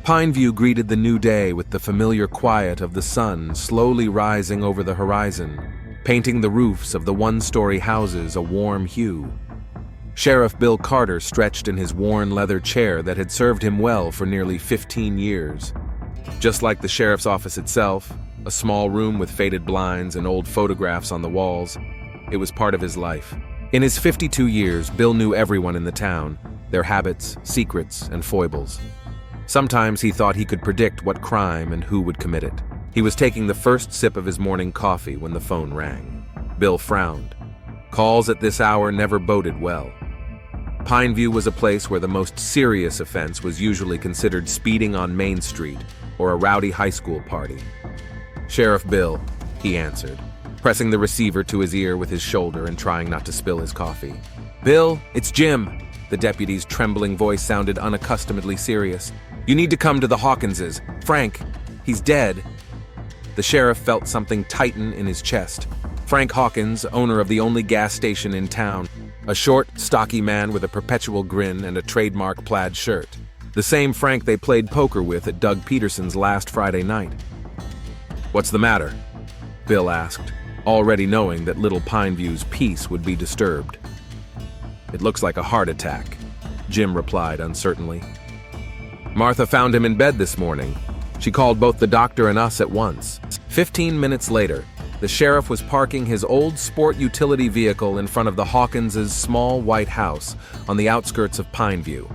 Pineview greeted the new day with the familiar quiet of the sun slowly rising over the horizon, painting the roofs of the one-story houses a warm hue. Sheriff Bill Carter stretched in his worn leather chair that had served him well for nearly 15 years. Just like the sheriff's office itself, a small room with faded blinds and old photographs on the walls, it was part of his life. In his 52 years, Bill knew everyone in the town, their habits, secrets, and foibles. Sometimes he thought he could predict what crime and who would commit it. He was taking the first sip of his morning coffee when the phone rang. Bill frowned. Calls at this hour never boded well. Pineview was a place where the most serious offense was usually considered speeding on Main Street or a rowdy high school party. "Sheriff Bill," he answered, pressing the receiver to his ear with his shoulder and trying not to spill his coffee. "Bill, it's Jim." The deputy's trembling voice sounded unaccustomedly serious. "You need to come to the Hawkinses. Frank, he's dead." The sheriff felt something tighten in his chest. Frank Hawkins, owner of the only gas station in town, a short, stocky man with a perpetual grin and a trademark plaid shirt. The same Frank they played poker with at Doug Peterson's last Friday night. "What's the matter?" Bill asked, already knowing that little Pineview's peace would be disturbed. "It looks like a heart attack," Jim replied uncertainly. "Martha found him in bed this morning. She called both the doctor and us at once." 15 minutes later, the sheriff was parking his old sport utility vehicle in front of the Hawkins' small white house on the outskirts of Pineview.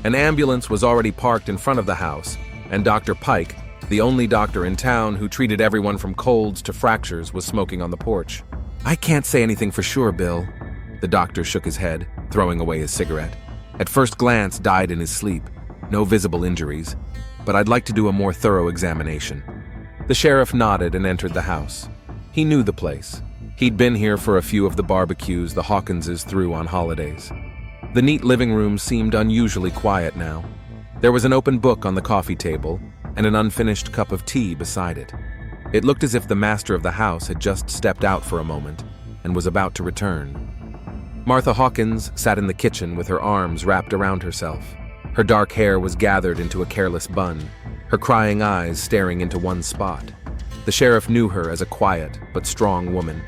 An ambulance was already parked in front of the house, and Dr. Pike, the only doctor in town who treated everyone from colds to fractures, was smoking on the porch. "I can't say anything for sure, Bill." The doctor shook his head, throwing away his cigarette. "At first glance, died in his sleep. No visible injuries, but I'd like to do a more thorough examination." The sheriff nodded and entered the house. He knew the place. He'd been here for a few of the barbecues the Hawkinses threw on holidays. The neat living room seemed unusually quiet now. There was an open book on the coffee table and an unfinished cup of tea beside it. It looked as if the master of the house had just stepped out for a moment and was about to return. Martha Hawkins sat in the kitchen with her arms wrapped around herself. Her dark hair was gathered into a careless bun, her crying eyes staring into one spot. The sheriff knew her as a quiet but strong woman.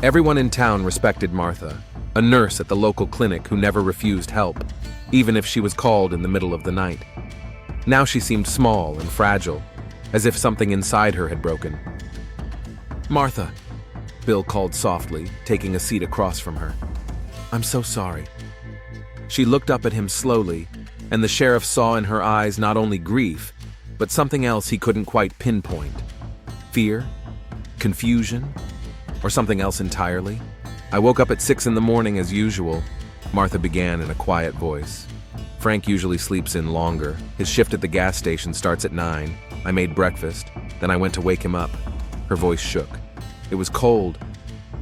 Everyone in town respected Martha, a nurse at the local clinic who never refused help, even if she was called in the middle of the night. Now she seemed small and fragile, as if something inside her had broken. "Martha," Bill called softly, taking a seat across from her. "I'm so sorry." She looked up at him slowly, and the sheriff saw in her eyes not only grief, but something else he couldn't quite pinpoint. Fear? Confusion? Or something else entirely? "I woke up at 6 in the morning as usual," Martha began in a quiet voice. "Frank usually sleeps in longer. His shift at the gas station starts at 9. I made breakfast, then I went to wake him up." Her voice shook. "It was cold.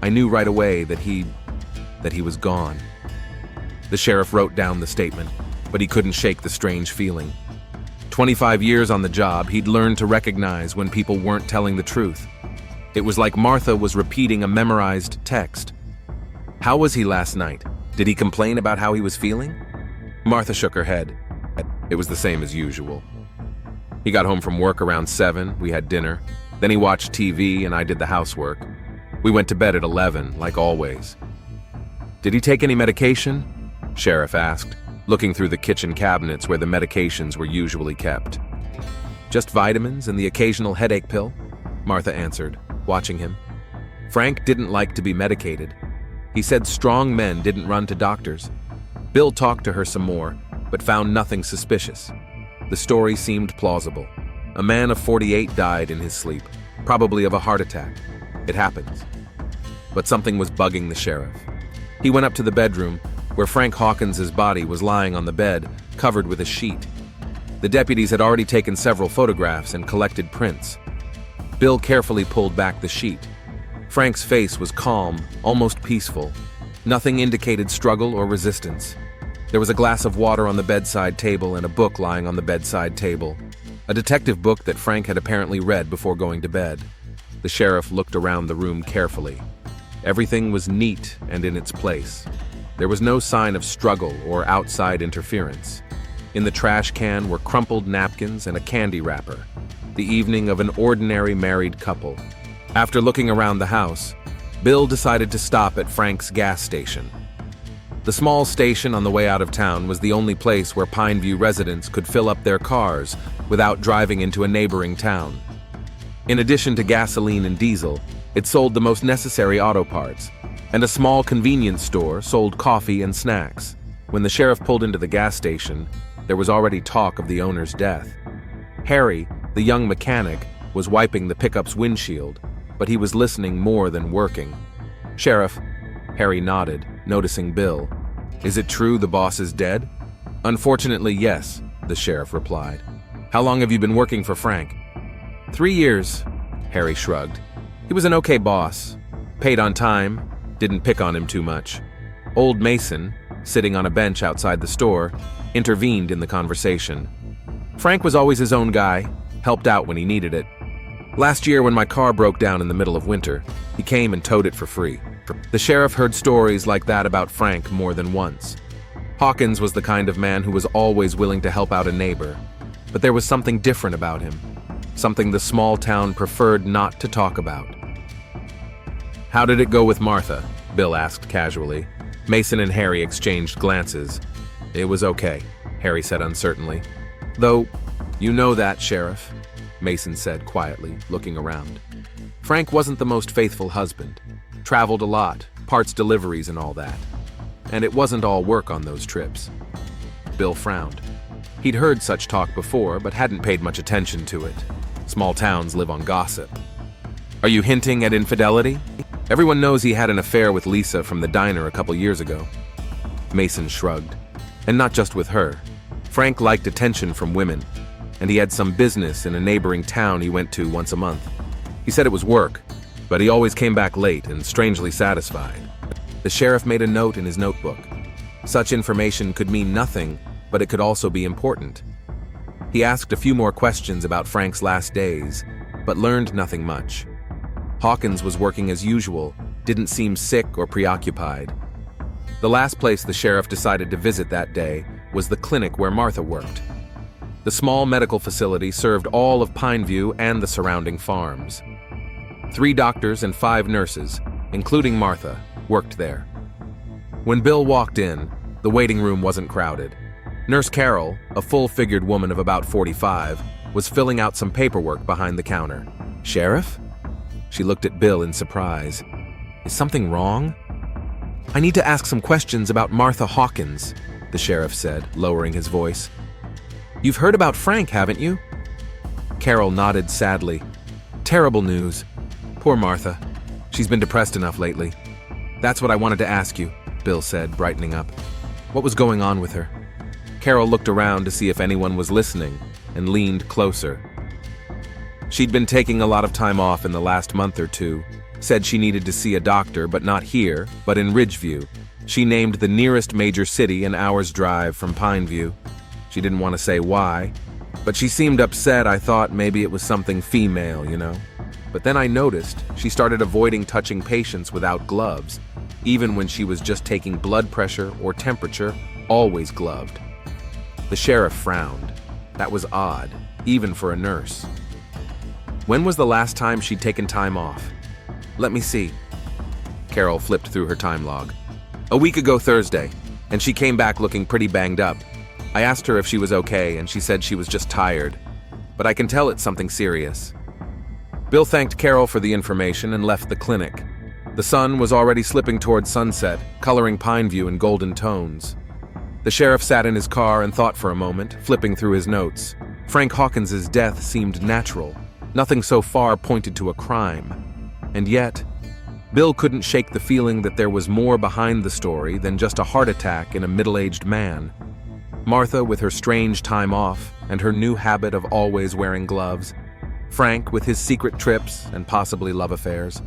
I knew right away that he was gone." The sheriff wrote down the statement, but he couldn't shake the strange feeling. 25 years on the job, he'd learned to recognize when people weren't telling the truth. It was like Martha was repeating a memorized text. "How was he last night? Did he complain about how he was feeling?" Martha shook her head. "It was the same as usual. He got home from work around 7, we had dinner. Then he watched TV and I did the housework. We went to bed at 11, like always." "Did he take any medication?" Sheriff asked, looking through the kitchen cabinets where the medications were usually kept. "Just vitamins and the occasional headache pill," Martha answered, watching him. Frank didn't like to be medicated. He said strong men didn't run to doctors. Bill talked to her some more, but found nothing suspicious. The story seemed plausible. A man of 48 died in his sleep, probably of a heart attack. It happens. But something was bugging the sheriff. He went up to the bedroom, where Frank Hawkins' body was lying on the bed, covered with a sheet. The deputies had already taken several photographs and collected prints. Bill carefully pulled back the sheet. Frank's face was calm, almost peaceful. Nothing indicated struggle or resistance. There was a glass of water on the bedside table and a book lying on the bedside table. A detective book that Frank had apparently read before going to bed. The sheriff looked around the room carefully. Everything was neat and in its place. There was no sign of struggle or outside interference. In the trash can were crumpled napkins and a candy wrapper, the evening of an ordinary married couple. After looking around the house, Bill decided to stop at Frank's gas station. The small station on the way out of town was the only place where Pineview residents could fill up their cars without driving into a neighboring town. In addition to gasoline and diesel, it sold the most necessary auto parts, and a small convenience store sold coffee and snacks. When the sheriff pulled into the gas station, there was already talk of the owner's death. Harry, the young mechanic, was wiping the pickup's windshield, but he was listening more than working. "Sheriff," Harry nodded, noticing Bill. "Is it true the boss is dead?" "Unfortunately, yes," the sheriff replied. "How long have you been working for Frank?" 3 years, Harry shrugged. "He was an okay boss, paid on time, didn't pick on him too much." Old Mason, sitting on a bench outside the store, intervened in the conversation. "Frank was always his own guy, helped out when he needed it. Last year when my car broke down in the middle of winter, he came and towed it for free." The sheriff heard stories like that about Frank more than once. Hawkins was the kind of man who was always willing to help out a neighbor, but there was something different about him, something the small town preferred not to talk about. "How did it go with Martha?" Bill asked casually. Mason and Harry exchanged glances. "It was okay," Harry said uncertainly. "Though, you know that, Sheriff," Mason said quietly, looking around. "Frank wasn't the most faithful husband. Traveled a lot, parts deliveries and all that. And it wasn't all work on those trips." Bill frowned. He'd heard such talk before, but hadn't paid much attention to it. Small towns live on gossip. "Are you hinting at infidelity? Everyone knows he had an affair with Lisa from the diner a couple years ago." Mason shrugged. "And not just with her. Frank liked attention from women, and he had some business in a neighboring town he went to once a month. He said it was work, but he always came back late and strangely satisfied." The sheriff made a note in his notebook. Such information could mean nothing, but it could also be important. He asked a few more questions about Frank's last days, but learned nothing much. Hawkins was working as usual, didn't seem sick or preoccupied. The last place the sheriff decided to visit that day was the clinic where Martha worked. The small medical facility served all of Pineview and the surrounding farms. 3 doctors and 5 nurses, including Martha, worked there. When Bill walked in, the waiting room wasn't crowded. Nurse Carol, a full-figured woman of about 45, was filling out some paperwork behind the counter. "Sheriff?" She looked at Bill in surprise. "Is something wrong?" "I need to ask some questions about Martha Hawkins," the sheriff said, lowering his voice. "You've heard about Frank, haven't you?" Carol nodded sadly. "Terrible news. Poor Martha. She's been depressed enough lately." "That's what I wanted to ask you," Bill said, brightening up. "What was going on with her?" Carol looked around to see if anyone was listening and leaned closer. She'd been taking a lot of time off in the last month or two, said she needed to see a doctor, but not here, but in Ridgeview. She named the nearest major city an hour's drive from Pineview. She didn't want to say why, but she seemed upset. I thought maybe it was something female, you know. But then I noticed she started avoiding touching patients without gloves, even when she was just taking blood pressure or temperature, always gloved. The sheriff frowned. That was odd, even for a nurse. When was the last time she'd taken time off? Let me see. Carol flipped through her time log. A week ago Thursday, and she came back looking pretty banged up. I asked her if she was okay, and she said she was just tired. But I can tell it's something serious. Bill thanked Carol for the information and left the clinic. The sun was already slipping toward sunset, coloring Pineview in golden tones. The sheriff sat in his car and thought for a moment, flipping through his notes. Frank Hawkins's death seemed natural. Nothing so far pointed to a crime. And yet, Bill couldn't shake the feeling that there was more behind the story than just a heart attack in a middle-aged man. Martha with her strange time off and her new habit of always wearing gloves. Frank with his secret trips and possibly love affairs.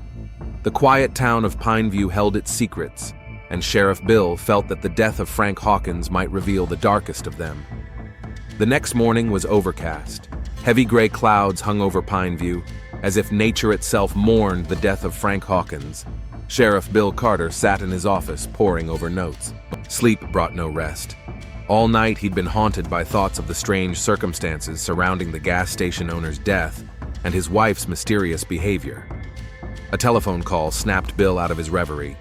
The quiet town of Pineview held its secrets, and Sheriff Bill felt that the death of Frank Hawkins might reveal the darkest of them. The next morning was overcast. Heavy gray clouds hung over Pineview, as if nature itself mourned the death of Frank Hawkins. Sheriff Bill Carter sat in his office poring over notes. Sleep brought no rest. All night he'd been haunted by thoughts of the strange circumstances surrounding the gas station owner's death and his wife's mysterious behavior. A telephone call snapped Bill out of his reverie.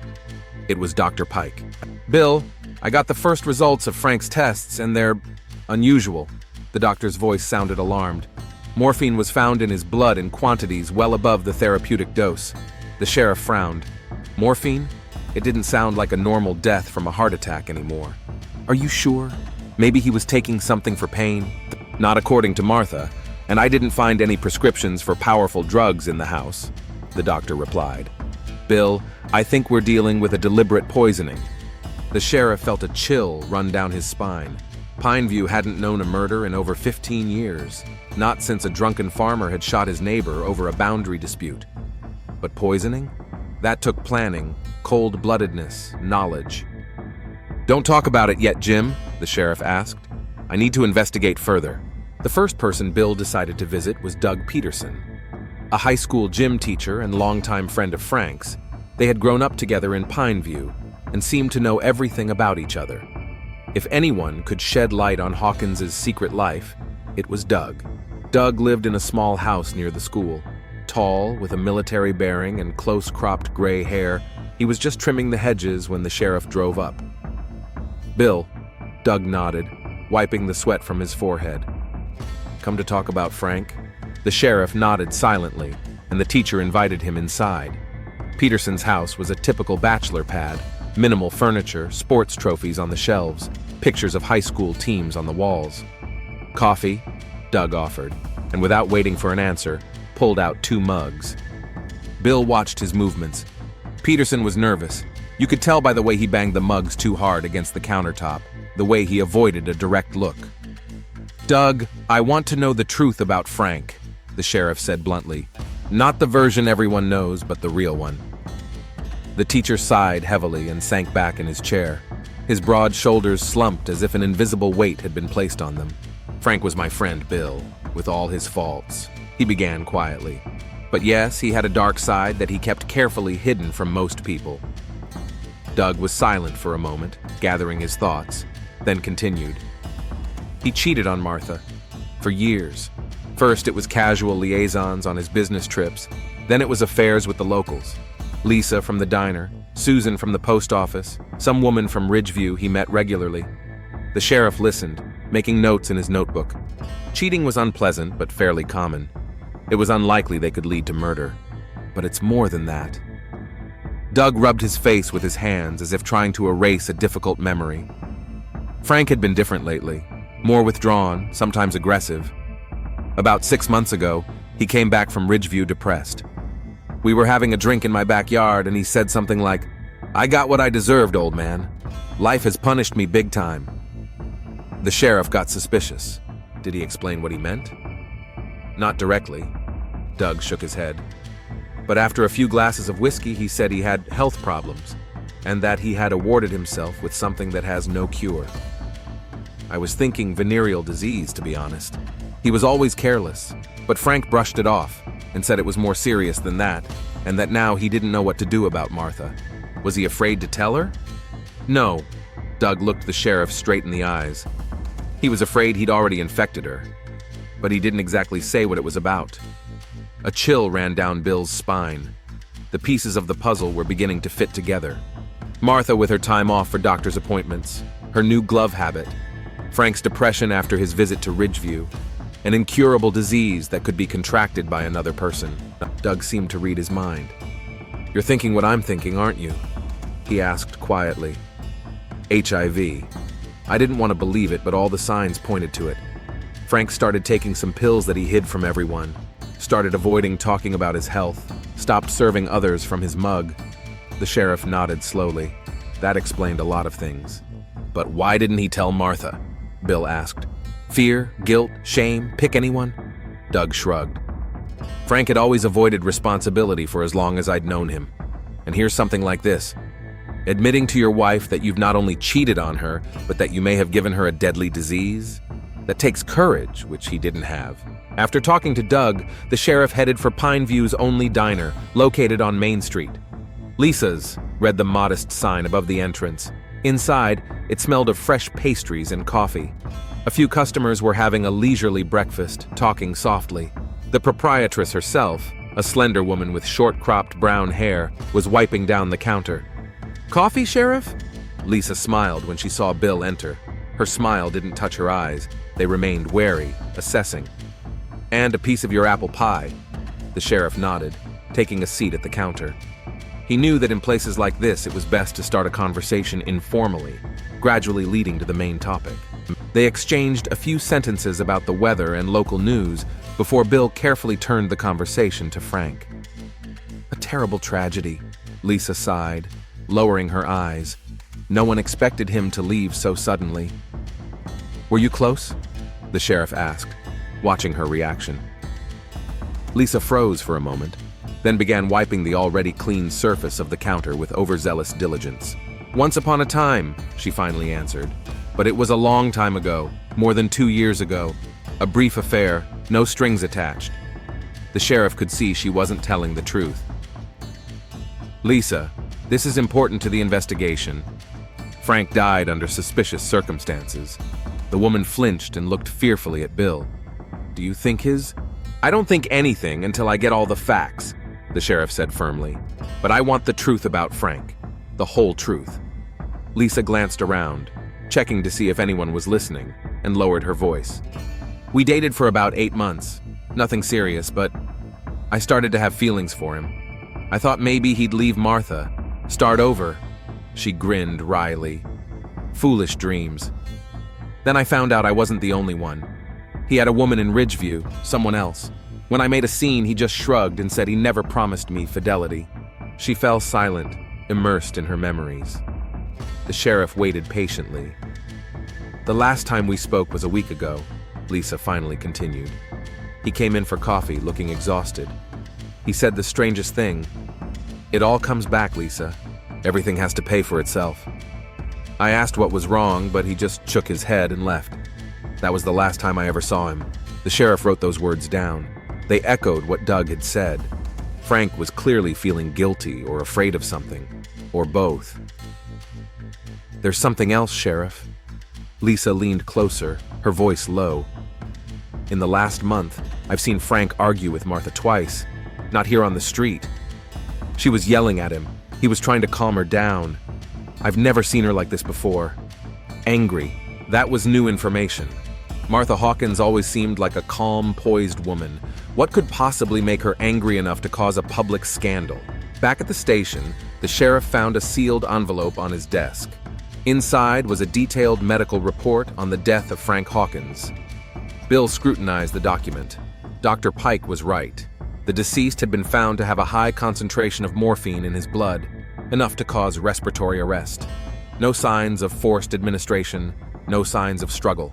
It was Dr. Pike. "Bill, I got the first results of Frank's tests and they're unusual." The doctor's voice sounded alarmed. Morphine was found in his blood in quantities well above the therapeutic dose. The sheriff frowned. Morphine? It didn't sound like a normal death from a heart attack anymore. "Are you sure? Maybe he was taking something for pain?" "Not according to Martha, and I didn't find any prescriptions for powerful drugs in the house," the doctor replied. "Bill, I think we're dealing with a deliberate poisoning." The sheriff felt a chill run down his spine. Pineview hadn't known a murder in over 15 years, not since a drunken farmer had shot his neighbor over a boundary dispute. But poisoning? That took planning, cold-bloodedness, knowledge. "Don't talk about it yet, Jim," the sheriff asked. "I need to investigate further." The first person Bill decided to visit was Doug Peterson, a high school gym teacher and longtime friend of Frank's. They had grown up together in Pineview and seemed to know everything about each other. If anyone could shed light on Hawkins's secret life, it was Doug. Doug lived in a small house near the school. Tall, with a military bearing and close-cropped gray hair, he was just trimming the hedges when the sheriff drove up. "Bill," Doug nodded, wiping the sweat from his forehead. "Come to talk about Frank?" The sheriff nodded silently, and the teacher invited him inside. Peterson's house was a typical bachelor pad, minimal furniture, sports trophies on the shelves, pictures of high school teams on the walls. "Coffee?" Doug offered, and without waiting for an answer, pulled out 2 mugs. Bill watched his movements. Peterson was nervous. You could tell by the way he banged the mugs too hard against the countertop, the way he avoided a direct look. "Doug, I want to know the truth about Frank," the sheriff said bluntly. "Not the version everyone knows, but the real one." The teacher sighed heavily and sank back in his chair. His broad shoulders slumped as if an invisible weight had been placed on them. "Frank was my friend, Bill, with all his faults," he began quietly. "But yes, he had a dark side that he kept carefully hidden from most people." Doug was silent for a moment, gathering his thoughts, then continued. "He cheated on Martha. For years. First it was casual liaisons on his business trips, then it was affairs with the locals. Lisa from the diner, Susan from the post office, some woman from Ridgeview he met regularly. The sheriff listened, making notes in his notebook. Cheating was unpleasant, but fairly common. It was unlikely they could lead to murder. But it's more than that. Doug rubbed his face with his hands as if trying to erase a difficult memory. Frank had been different lately, more withdrawn, sometimes aggressive. About 6 months ago, he came back from Ridgeview depressed. We were having a drink in my backyard and he said something like, "I got what I deserved, old man. Life has punished me big time." The sheriff got suspicious. Did he explain what he meant? Not directly. Doug shook his head. But after a few glasses of whiskey, he said he had health problems and that he had awarded himself with something that has no cure. I was thinking venereal disease, to be honest. He was always careless, but Frank brushed it off and said it was more serious than that, and that now he didn't know what to do about Martha. Was he afraid to tell her? No. Doug looked the sheriff straight in the eyes. He was afraid he'd already infected her, but he didn't exactly say what it was about. A chill ran down Bill's spine. The pieces of the puzzle were beginning to fit together. Martha with her time off for doctor's appointments, her new glove habit, Frank's depression after his visit to Ridgeview, an incurable disease that could be contracted by another person. Doug seemed to read his mind. "You're thinking what I'm thinking, aren't you?" he asked quietly. HIV. I didn't want to believe it, but all the signs pointed to it. Frank started taking some pills that he hid from everyone, started avoiding talking about his health, stopped serving others from his mug. The sheriff nodded slowly. That explained a lot of things. "But why didn't he tell Martha?" Bill asked. "Fear, guilt, shame, pick anyone?" Doug shrugged. "Frank had always avoided responsibility for as long as I'd known him. And here's something like this. Admitting to your wife that you've not only cheated on her, but that you may have given her a deadly disease? That takes courage, which he didn't have." After talking to Doug, the sheriff headed for Pineview's only diner, located on Main Street. "Lisa's," read the modest sign above the entrance. Inside, it smelled of fresh pastries and coffee. A few customers were having a leisurely breakfast, talking softly. The proprietress herself, a slender woman with short-cropped brown hair, was wiping down the counter. "Coffee, Sheriff?" Lisa smiled when she saw Bill enter. Her smile didn't touch her eyes. They remained wary, assessing. "And a piece of your apple pie." The sheriff nodded, taking a seat at the counter. He knew that in places like this it was best to start a conversation informally, gradually leading to the main topic. They exchanged a few sentences about the weather and local news before Bill carefully turned the conversation to Frank. "A terrible tragedy," Lisa sighed, lowering her eyes. No one expected him to leave so suddenly. "Were you close?" the sheriff asked, watching her reaction. Lisa froze for a moment, then began wiping the already clean surface of the counter with overzealous diligence. "Once upon a time," she finally answered. "But it was a long time ago, more than 2 years ago. A brief affair, no strings attached." The sheriff could see she wasn't telling the truth. "Lisa, this is important to the investigation. Frank died under suspicious circumstances." The woman flinched and looked fearfully at Bill. "Do you think his—" "I don't think anything until I get all the facts," the sheriff said firmly. "But I want the truth about Frank. The whole truth." Lisa glanced around, checking to see if anyone was listening, and lowered her voice. "We dated for about 8 months. Nothing serious, but I started to have feelings for him. I thought maybe he'd leave Martha, start over." She grinned wryly. "Foolish dreams. Then I found out I wasn't the only one. He had a woman in Ridgeview, someone else. When I made a scene, he just shrugged and said he never promised me fidelity." She fell silent, immersed in her memories. The sheriff waited patiently. "The last time we spoke was a week ago," Lisa finally continued. "He came in for coffee, looking exhausted. He said the strangest thing. It all comes back, Lisa. Everything has to pay for itself." I asked what was wrong, but he just shook his head and left. That was the last time I ever saw him. The sheriff wrote those words down. They echoed what Doug had said. Frank was clearly feeling guilty or afraid of something, or both. "There's something else, Sheriff." Lisa leaned closer, her voice low. "In the last month, I've seen Frank argue with Martha twice, not here on the street. She was yelling at him. He was trying to calm her down. I've never seen her like this before. Angry. That was new information. Martha Hawkins always seemed like a calm, poised woman. What could possibly make her angry enough to cause a public scandal? Back at the station, the sheriff found a sealed envelope on his desk. Inside was a detailed medical report on the death of Frank Hawkins. Bill scrutinized the document. Dr. Pike was right. The deceased had been found to have a high concentration of morphine in his blood, enough to cause respiratory arrest. No signs of forced administration, no signs of struggle.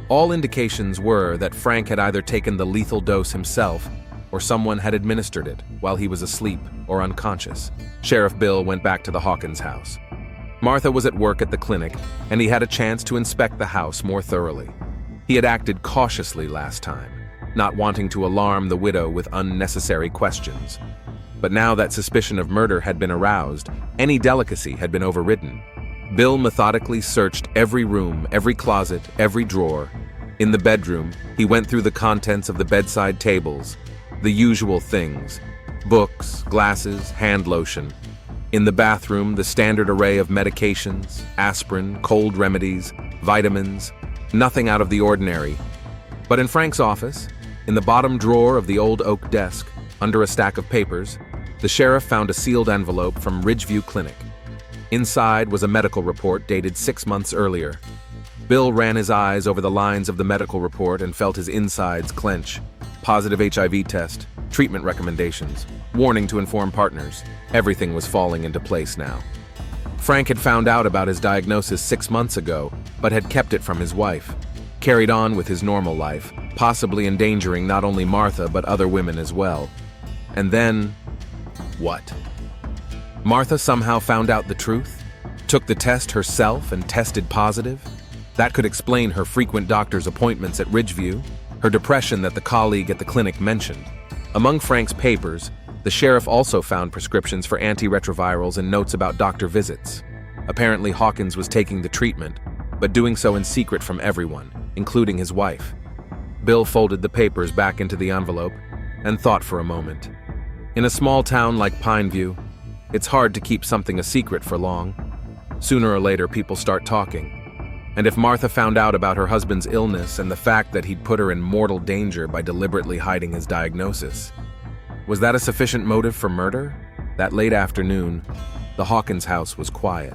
All indications were that Frank had either taken the lethal dose himself or someone had administered it while he was asleep or unconscious. Sheriff Bill went back to the Hawkins house. Martha was at work at the clinic, and he had a chance to inspect the house more thoroughly. He had acted cautiously last time, not wanting to alarm the widow with unnecessary questions. But now that suspicion of murder had been aroused, any delicacy had been overridden. Bill methodically searched every room, every closet, every drawer. In the bedroom, he went through the contents of the bedside tables, the usual things: books, glasses, hand lotion. In the bathroom, the standard array of medications, aspirin, cold remedies, vitamins, nothing out of the ordinary. But in Frank's office, in the bottom drawer of the old oak desk, under a stack of papers, the sheriff found a sealed envelope from Ridgeview Clinic. Inside was a medical report dated 6 months earlier. Bill ran his eyes over the lines of the medical report and felt his insides clench. Positive HIV test, treatment recommendations, warning to inform partners. Everything was falling into place now. Frank had found out about his diagnosis 6 months ago, but had kept it from his wife. Carried on with his normal life, possibly endangering not only Martha but other women as well. And then, what? Martha somehow found out the truth? Took the test herself and tested positive? That could explain her frequent doctor's appointments at Ridgeview, her depression that the colleague at the clinic mentioned. Among Frank's papers, the sheriff also found prescriptions for antiretrovirals and notes about doctor visits. Apparently, Hawkins was taking the treatment, but doing so in secret from everyone, including his wife. Bill folded the papers back into the envelope and thought for a moment. In a small town like Pineview, it's hard to keep something a secret for long. Sooner or later, people start talking. And if Martha found out about her husband's illness and the fact that he'd put her in mortal danger by deliberately hiding his diagnosis, was that a sufficient motive for murder? That late afternoon, the Hawkins house was quiet.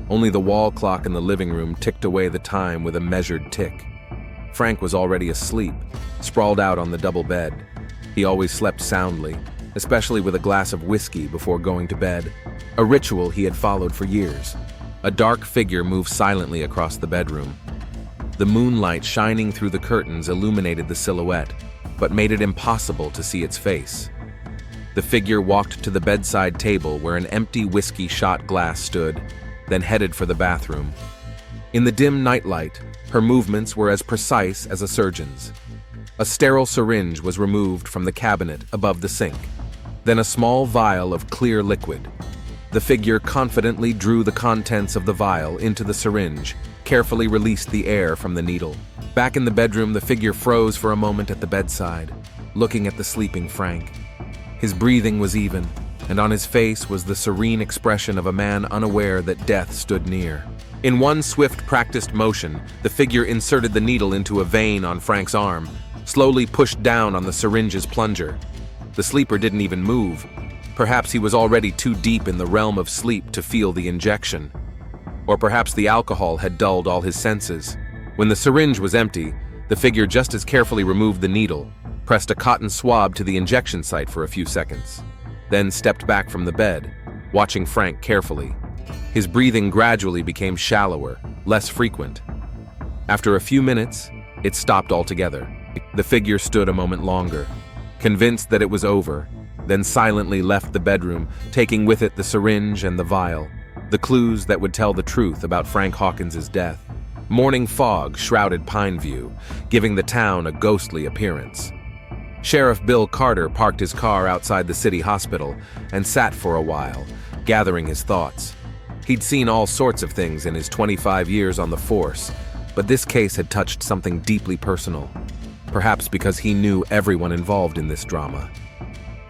Only the wall clock in the living room ticked away the time with a measured tick. Frank was already asleep, sprawled out on the double bed. He always slept soundly, especially with a glass of whiskey before going to bed, a ritual he had followed for years. A dark figure moved silently across the bedroom. The moonlight shining through the curtains illuminated the silhouette, but made it impossible to see its face. The figure walked to the bedside table where an empty whiskey shot glass stood, then headed for the bathroom. In the dim nightlight, her movements were as precise as a surgeon's. A sterile syringe was removed from the cabinet above the sink, then a small vial of clear liquid. The figure confidently drew the contents of the vial into the syringe, carefully released the air from the needle. Back in the bedroom, the figure froze for a moment at the bedside, looking at the sleeping Frank. His breathing was even, and on his face was the serene expression of a man unaware that death stood near. In one swift, practiced motion, the figure inserted the needle into a vein on Frank's arm, slowly pushed down on the syringe's plunger. The sleeper didn't even move. Perhaps he was already too deep in the realm of sleep to feel the injection. Or perhaps the alcohol had dulled all his senses. When the syringe was empty, the figure just as carefully removed the needle, pressed a cotton swab to the injection site for a few seconds, then stepped back from the bed, watching Frank carefully. His breathing gradually became shallower, less frequent. After a few minutes, it stopped altogether. The figure stood a moment longer, convinced that it was over, then silently left the bedroom, taking with it the syringe and the vial, the clues that would tell the truth about Frank Hawkins' death. Morning fog shrouded Pineview, giving the town a ghostly appearance. Sheriff Bill Carter parked his car outside the city hospital and sat for a while, gathering his thoughts. He'd seen all sorts of things in his 25 years on the force, but this case had touched something deeply personal, perhaps because he knew everyone involved in this drama.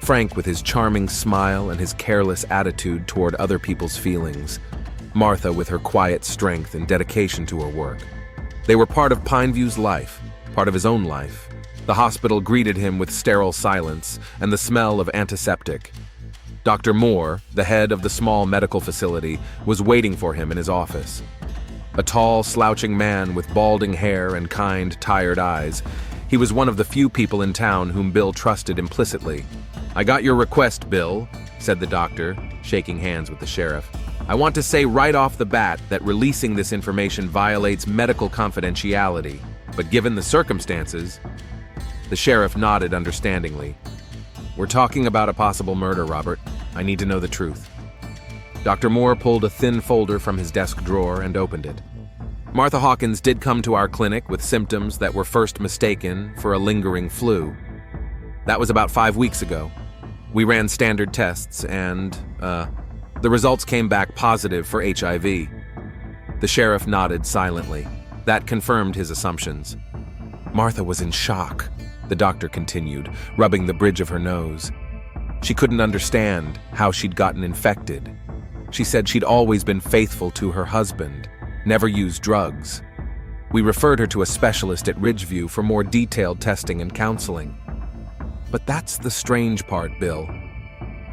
Frank with his charming smile and his careless attitude toward other people's feelings. Martha with her quiet strength and dedication to her work. They were part of Pineview's life, part of his own life. The hospital greeted him with sterile silence and the smell of antiseptic. Dr. Moore, the head of the small medical facility, was waiting for him in his office. A tall, slouching man with balding hair and kind, tired eyes, he was one of the few people in town whom Bill trusted implicitly. "I got your request, Bill," said the doctor, shaking hands with the sheriff. "I want to say right off the bat that releasing this information violates medical confidentiality, but given the circumstances..." The sheriff nodded understandingly. "We're talking about a possible murder, Robert. I need to know the truth." Dr. Moore pulled a thin folder from his desk drawer and opened it. "Martha Hawkins did come to our clinic with symptoms that were first mistaken for a lingering flu. That was about 5 weeks ago. We ran standard tests and, the results came back positive for HIV. The sheriff nodded silently. That confirmed his assumptions. Martha was in shock, the doctor continued, rubbing the bridge of her nose. She couldn't understand how she'd gotten infected. She said she'd always been faithful to her husband, never used drugs. We referred her to a specialist at Ridgeview for more detailed testing and counseling. But that's the strange part, Bill.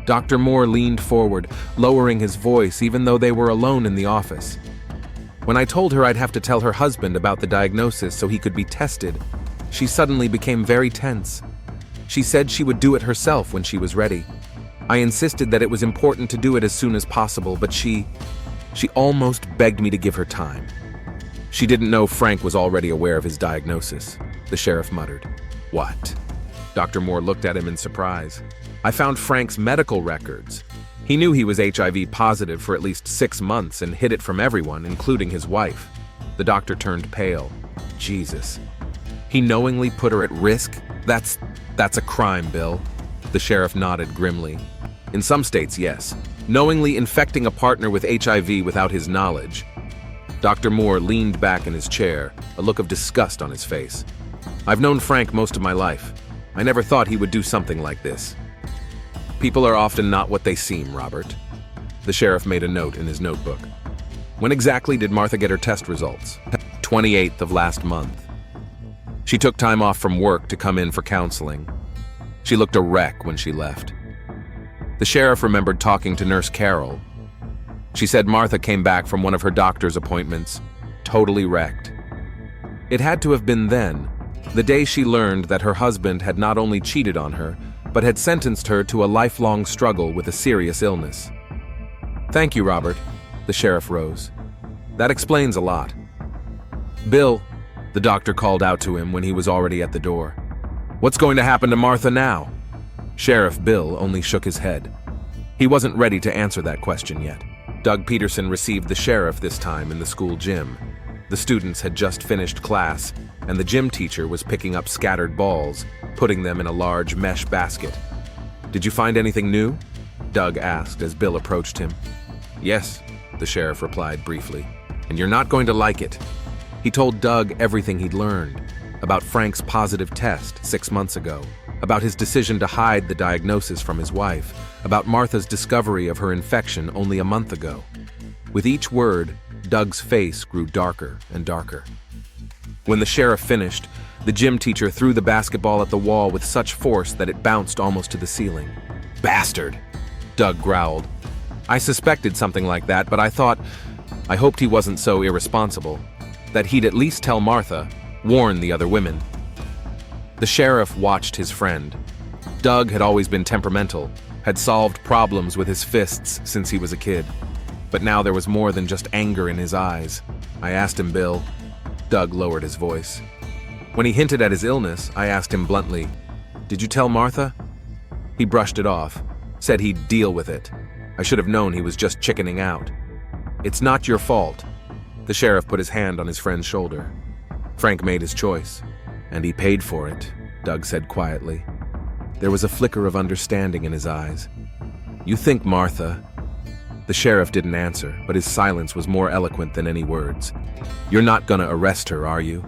Dr. Moore leaned forward, lowering his voice even though they were alone in the office. When I told her I'd have to tell her husband about the diagnosis so he could be tested, she suddenly became very tense. She said she would do it herself when she was ready. I insisted that it was important to do it as soon as possible, but she almost begged me to give her time. She didn't know Frank was already aware of his diagnosis, the sheriff muttered. What? Dr. Moore looked at him in surprise. I found Frank's medical records. He knew he was HIV positive for at least 6 months and hid it from everyone, including his wife. The doctor turned pale. Jesus. He knowingly put her at risk? That's a crime, Bill. The sheriff nodded grimly. In some states, yes. knowingly infecting a partner with HIV without his knowledge. Dr. Moore leaned back in his chair, a look of disgust on his face. I've known Frank most of my life. I never thought he would do something like this. People are often not what they seem, Robert. The sheriff made a note in his notebook. When exactly did Martha get her test results? 28th of last month. She took time off from work to come in for counseling. She looked a wreck when she left. The sheriff remembered talking to Nurse Carol. She said Martha came back from one of her doctor's appointments, totally wrecked. It had to have been then, the day she learned that her husband had not only cheated on her, but had sentenced her to a lifelong struggle with a serious illness. Thank you, Robert. The sheriff rose. That explains a lot. Bill, the doctor called out to him when he was already at the door. What's going to happen to Martha now? Sheriff Bill only shook his head. He wasn't ready to answer that question yet. Doug Peterson received the sheriff this time in the school gym. The students had just finished class, and the gym teacher was picking up scattered balls, putting them in a large mesh basket. Did you find anything new? Doug asked as Bill approached him. Yes, the sheriff replied briefly, and you're not going to like it. He told Doug everything he'd learned, about Frank's positive test 6 months ago, about his decision to hide the diagnosis from his wife, about Martha's discovery of her infection only a month ago. With each word, Doug's face grew darker and darker. When the sheriff finished, the gym teacher threw the basketball at the wall with such force that it bounced almost to the ceiling. Bastard! Doug growled. I suspected something like that, but I hoped he wasn't so irresponsible, that he'd at least tell Martha, warn the other women. The sheriff watched his friend. Doug had always been temperamental, had solved problems with his fists since he was a kid. But now there was more than just anger in his eyes. I asked him, Bill. Doug lowered his voice. When he hinted at his illness, I asked him bluntly, Did you tell Martha? He brushed it off, said he'd deal with it. I should have known he was just chickening out. It's not your fault. The sheriff put his hand on his friend's shoulder. Frank made his choice, and he paid for it, Doug said quietly. There was a flicker of understanding in his eyes. You think Martha... The sheriff didn't answer, but his silence was more eloquent than any words. You're not gonna arrest her, are you?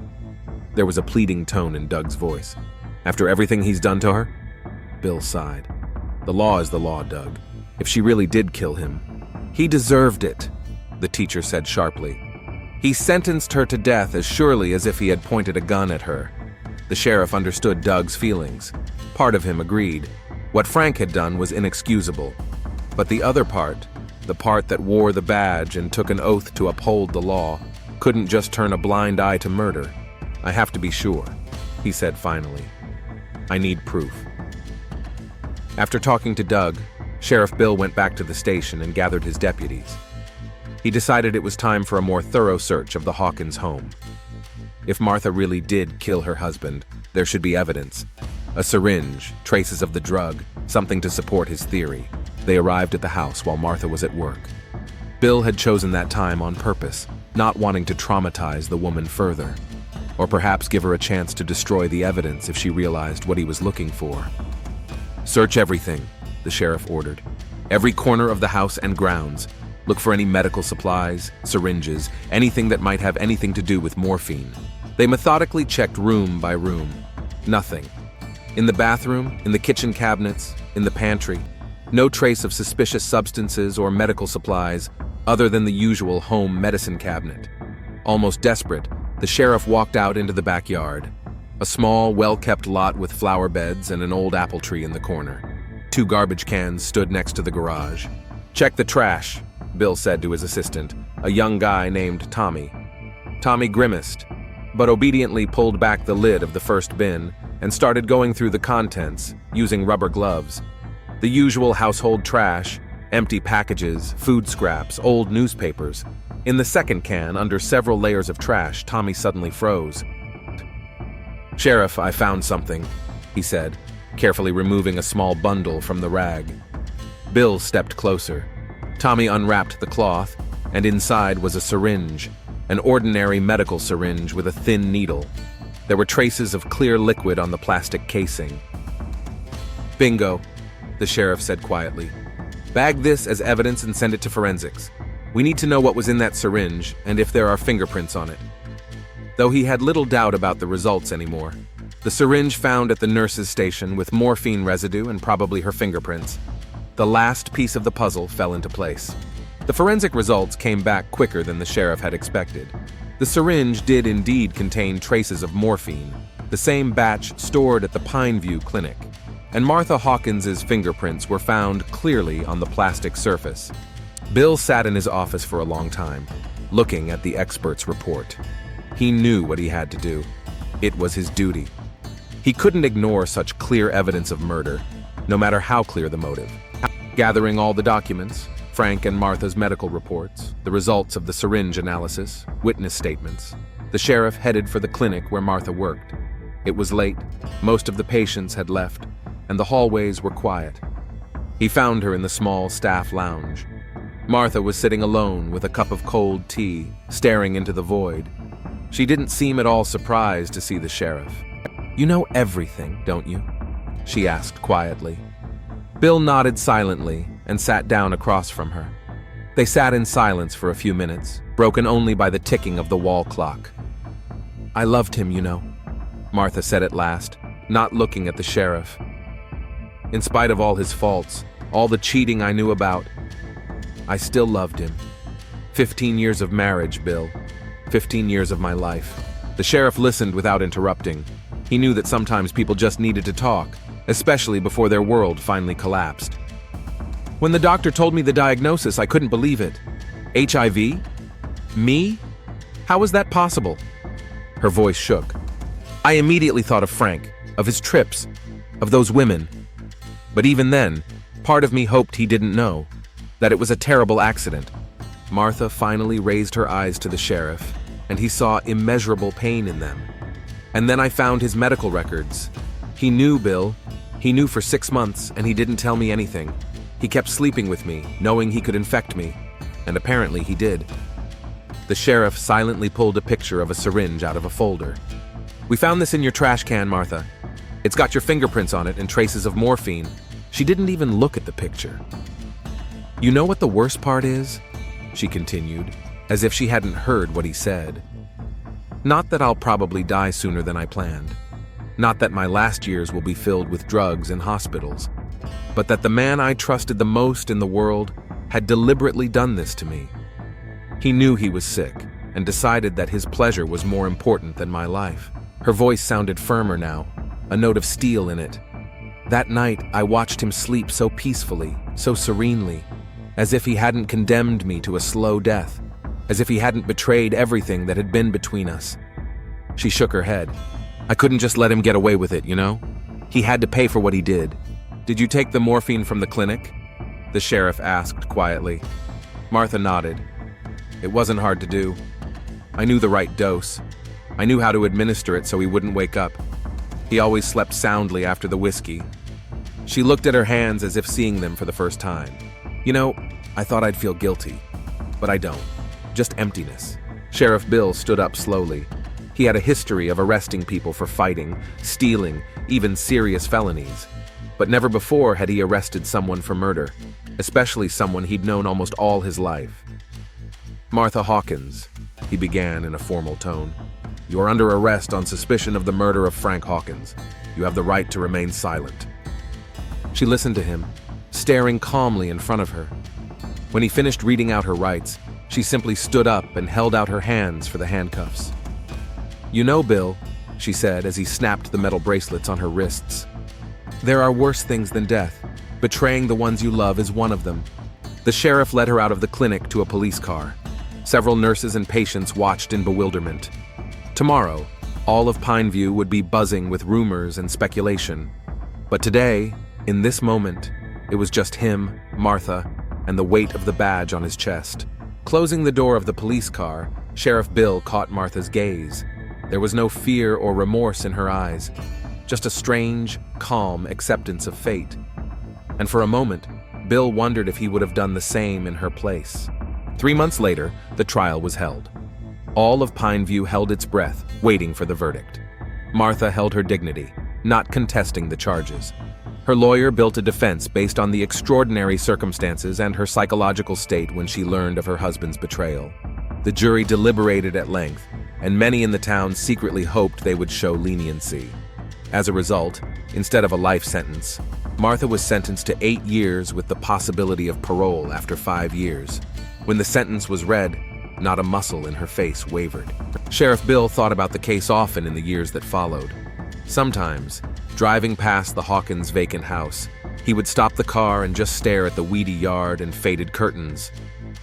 There was a pleading tone in Doug's voice. After everything he's done to her? Bill sighed. The law is the law, Doug. If she really did kill him, he deserved it, the teacher said sharply. He sentenced her to death as surely as if he had pointed a gun at her. The sheriff understood Doug's feelings. Part of him agreed. What Frank had done was inexcusable. But the other part, the part that wore the badge and took an oath to uphold the law, couldn't just turn a blind eye to murder. I have to be sure, he said finally. I need proof. After talking to Doug, Sheriff Bill went back to the station and gathered his deputies. He decided it was time for a more thorough search of the Hawkins home. If Martha really did kill her husband, there should be evidence. A syringe, traces of the drug, something to support his theory. They arrived at the house while Martha was at work. Bill had chosen that time on purpose, not wanting to traumatize the woman further, or perhaps give her a chance to destroy the evidence if she realized what he was looking for. Search everything, the sheriff ordered. Every corner of the house and grounds. Look for any medical supplies, syringes, anything that might have anything to do with morphine. They methodically checked room by room. Nothing. In the bathroom, in the kitchen cabinets, in the pantry. No trace of suspicious substances or medical supplies other than the usual home medicine cabinet. Almost desperate, the sheriff walked out into the backyard. A small, well-kept lot with flower beds and an old apple tree in the corner. 2 garbage cans stood next to the garage. Check the trash, Bill said to his assistant, a young guy named Tommy. Tommy grimaced, but obediently pulled back the lid of the first bin and started going through the contents, using rubber gloves. The usual household trash, empty packages, food scraps, old newspapers. In the second can, under several layers of trash, Tommy suddenly froze. Sheriff, I found something, he said, carefully removing a small bundle from the rag. Bill stepped closer. Tommy unwrapped the cloth, and inside was a syringe, an ordinary medical syringe with a thin needle. There were traces of clear liquid on the plastic casing. Bingo, the sheriff said quietly. Bag this as evidence and send it to forensics. We need to know what was in that syringe and if there are fingerprints on it. Though he had little doubt about the results anymore, the syringe found at the nurse's station with morphine residue and probably her fingerprints. The last piece of the puzzle fell into place. The forensic results came back quicker than the sheriff had expected. The syringe did indeed contain traces of morphine, the same batch stored at the Pineview clinic, and Martha Hawkins's fingerprints were found clearly on the plastic surface. Bill sat in his office for a long time, looking at the expert's report. He knew what he had to do. It was his duty. He couldn't ignore such clear evidence of murder, no matter how clear the motive. Gathering all the documents, Frank and Martha's medical reports, the results of the syringe analysis, witness statements, the sheriff headed for the clinic where Martha worked. It was late, most of the patients had left, and the hallways were quiet. He found her in the small staff lounge. Martha was sitting alone with a cup of cold tea, staring into the void. She didn't seem at all surprised to see the sheriff. "You know everything, don't you?" she asked quietly. Bill nodded silently and sat down across from her. They sat in silence for a few minutes, broken only by the ticking of the wall clock. "I loved him, you know," Martha said at last, not looking at the sheriff. "In spite of all his faults, all the cheating I knew about, I still loved him. 15 years of marriage, Bill. 15 years of my life." The sheriff listened without interrupting. He knew that sometimes people just needed to talk, especially before their world finally collapsed. "When the doctor told me the diagnosis, I couldn't believe it. HIV? Me? How was that possible?" Her voice shook. "I immediately thought of Frank, of his trips, of those women. But even then, part of me hoped he didn't know, that it was a terrible accident." Martha finally raised her eyes to the sheriff, and he saw immeasurable pain in them. "And then I found his medical records. He knew, Bill. He knew for 6 months, and he didn't tell me anything. He kept sleeping with me, knowing he could infect me, and apparently he did." The sheriff silently pulled a picture of a syringe out of a folder. "We found this in your trash can, Martha. It's got your fingerprints on it and traces of morphine." She didn't even look at the picture. "You know what the worst part is?" she continued, as if she hadn't heard what he said. "Not that I'll probably die sooner than I planned. Not that my last years will be filled with drugs and hospitals, but that the man I trusted the most in the world had deliberately done this to me. He knew he was sick and decided that his pleasure was more important than my life." Her voice sounded firmer now, a note of steel in it. "That night, I watched him sleep so peacefully, so serenely, as if he hadn't condemned me to a slow death, as if he hadn't betrayed everything that had been between us." She shook her head. "I couldn't just let him get away with it, you know? He had to pay for what he did." "Did you take the morphine from the clinic?" the sheriff asked quietly. Martha nodded. "It wasn't hard to do. I knew the right dose. I knew how to administer it so he wouldn't wake up. He always slept soundly after the whiskey." She looked at her hands as if seeing them for the first time. "You know, I thought I'd feel guilty, but I don't. Just emptiness." Sheriff Bill stood up slowly. He had a history of arresting people for fighting, stealing, even serious felonies. But never before had he arrested someone for murder, especially someone he'd known almost all his life. "Martha Hawkins," he began in a formal tone, "you are under arrest on suspicion of the murder of Frank Hawkins. You have the right to remain silent." She listened to him, staring calmly in front of her. When he finished reading out her rights, she simply stood up and held out her hands for the handcuffs. "You know, Bill," she said as he snapped the metal bracelets on her wrists, "there are worse things than death. Betraying the ones you love is one of them." The sheriff led her out of the clinic to a police car. Several nurses and patients watched in bewilderment. Tomorrow, all of Pineview would be buzzing with rumors and speculation. But today, in this moment, it was just him, Martha, and the weight of the badge on his chest. Closing the door of the police car, Sheriff Bill caught Martha's gaze. There was no fear or remorse in her eyes, just a strange, calm acceptance of fate. And for a moment, Bill wondered if he would have done the same in her place. 3 months later, the trial was held. All of Pineview held its breath, waiting for the verdict. Martha held her dignity, not contesting the charges. Her lawyer built a defense based on the extraordinary circumstances and her psychological state when she learned of her husband's betrayal. The jury deliberated at length, and many in the town secretly hoped they would show leniency. As a result, instead of a life sentence, Martha was sentenced to 8 years with the possibility of parole after 5 years. When the sentence was read, not a muscle in her face wavered. Sheriff Bill thought about the case often in the years that followed. Sometimes, driving past the Hawkins' vacant house, he would stop the car and just stare at the weedy yard and faded curtains.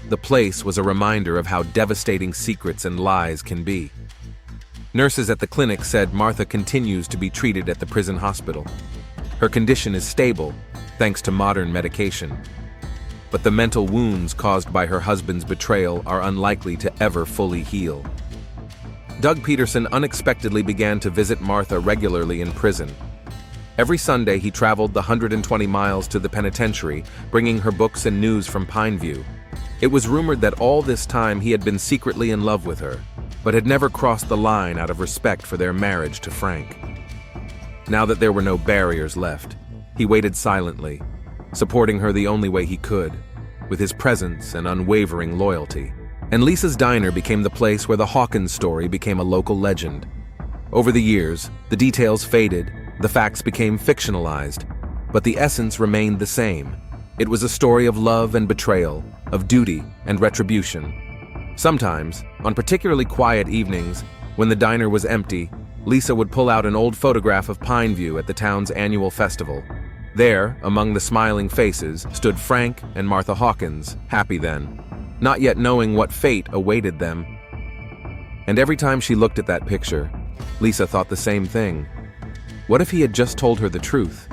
The place was a reminder of how devastating secrets and lies can be. Nurses at the clinic said Martha continues to be treated at the prison hospital. Her condition is stable, thanks to modern medication. But the mental wounds caused by her husband's betrayal are unlikely to ever fully heal. Doug Peterson unexpectedly began to visit Martha regularly in prison. Every Sunday he traveled the 120 miles to the penitentiary, bringing her books and news from Pineview. It was rumored that all this time he had been secretly in love with her, but had never crossed the line out of respect for their marriage to Frank. Now that there were no barriers left, he waited silently, supporting her the only way he could, with his presence and unwavering loyalty. And Lisa's Diner became the place where the Hawkins story became a local legend. Over the years, the details faded, the facts became fictionalized, but the essence remained the same. It was a story of love and betrayal, of duty and retribution. Sometimes, on particularly quiet evenings, when the diner was empty, Lisa would pull out an old photograph of Pineview at the town's annual festival. There, among the smiling faces, stood Frank and Martha Hawkins, happy then, not yet knowing what fate awaited them. And every time she looked at that picture, Lisa thought the same thing. What if he had just told her the truth?